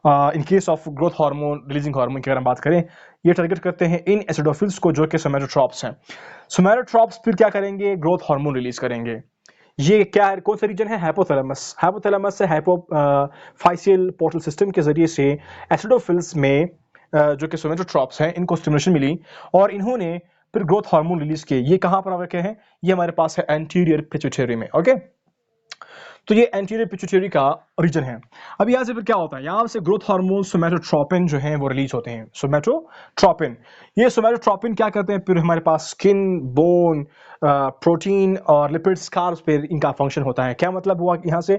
In case of growth hormone releasing hormone की अगर हम बात करें, ये टारगेट करते हैं इन एसिडोफिल्स को जो कि सोमैटोट्रॉप्स हैं। सोमैटोट्रॉप्स फिर क्या करेंगे, ग्रोथ हार्मोन रिलीज करेंगे। ये क्या है, कौन सा रीजन है, हाइपोथैलेमस। हाइपोथैलेमस से हाइपोफाइशियल पोर्टल सिस्टम के जरिए से एसिडोफिल्स में जो कि सोमैटोट्रॉप्स हैं इनको स्टिमुलेशन मिली और इन्होंने फिर ग्रोथ हार्मोन रिलीज किए। ये कहां पर रखे हैं, ये हमारे पास है एंटीरियर पिट्यूटरी में। ओके, तो ये एंटीरियर पिट्यूटरी का रीजन है। अब यहाँ से फिर क्या होता है, यहाँ से ग्रोथ हार्मोन सोमैटोट्रोपिन जो है वो रिलीज होते हैं। सोमैटोट्रोपिन, ये सोमैटोट्रोपिन क्या करते हैं, फिर हमारे पास स्किन, बोन, प्रोटीन और लिपिड स्कार्स पे इनका फंक्शन होता है। क्या मतलब हुआ यहाँ से,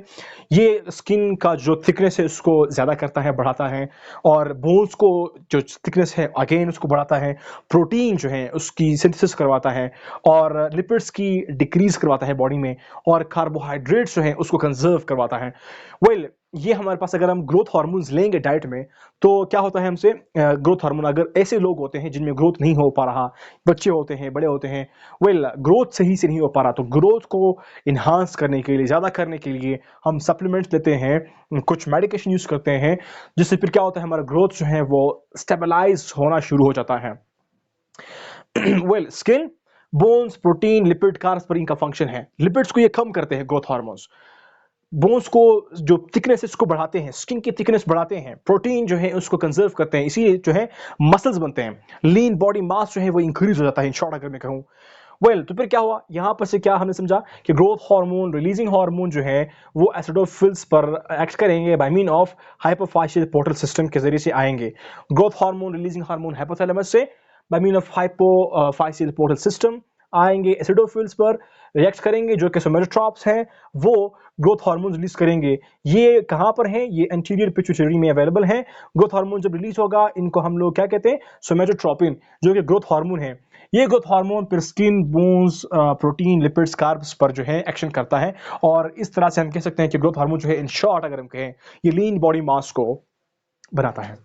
ये स्किन का जो थिकनेस है उसको ज्यादा करता है, बढ़ाता है, और बोन्स को जो थिकनेस है अगेन उसको बढ़ाता है, प्रोटीन जो है उसकी सिंथेसिस करवाता है, और लिपिड्स की डिक्रीज करवाता है बॉडी में, और कार्बोहाइड्रेट्स जो है उसको कंजर्व करवाता है। वेल, ये हमारे पास अगर हम ग्रोथ हार्मोन्स लेंगे डाइट में तो क्या होता है हमसे, ग्रोथ हार्मोन अगर ऐसे लोग होते हैं जिनमें ग्रोथ नहीं हो पा रहा, बच्चे होते हैं, बड़े होते हैं, वेल ग्रोथ सही से नहीं हो पा रहा, तो ग्रोथ को इन्हांस करने के लिए, ज्यादा करने के लिए हम सप्लीमेंट्स लेते हैं, कुछ मेडिकेशन यूज करते हैं, जिससे फिर क्या होता है, हमारा ग्रोथ जो है वो स्टेबलाइज होना शुरू हो जाता है। Well, skin, bones, protein, lipid carbs पर इनका फंक्शन है। लिपिड्स को ये कम करते हैं ग्रोथ हार्मोन्स, बोन्स को जो थिकनेस इसको बढ़ाते हैं, स्किन की थिकनेस बढ़ाते हैं, प्रोटीन जो है उसको कंजर्व करते हैं, इसीलिए जो है मसल्स बनते हैं, लीन बॉडी मास जो है वो इंक्रीज हो जाता है, इन शॉर्ट अगर मैं कहूं। वेल, तो फिर क्या हुआ, यहां पर से क्या हमने समझा कि ग्रोथ हार्मोन रिलीजिंग हार्मोन जो है वो एसिडोफिल्स पर एक्ट करेंगे by mean of hypophyseal portal system के जरिए से आएंगे। Growth hormone releasing hormone hypothalamus से by mean of hypophyseal portal system आएंगे, एसिडोफिल्स पर रिएक्ट करेंगे, जो कि सोमैटोट्रॉप्स हैं, वो ग्रोथ हार्मोन रिलीज करेंगे। ये कहां पर हैं, ये एंटीरियर पिट्यूटरी में अवेलेबल हैं। ग्रोथ हार्मोन जब रिलीज होगा, इनको हम लोग क्या कहते हैं, सोमैटोट्रोपिन, जो कि ग्रोथ हार्मोन है। ये ग्रोथ हार्मोन फिर skin, bones, protein, lipids, carbs पर जो है एक्शन करता है, और इस तरह से हम कह सकते हैं कि ग्रोथ हार्मोन जो है इन शॉर्ट अगर हम कहें, ये लीन बॉडी मास को बनाता है।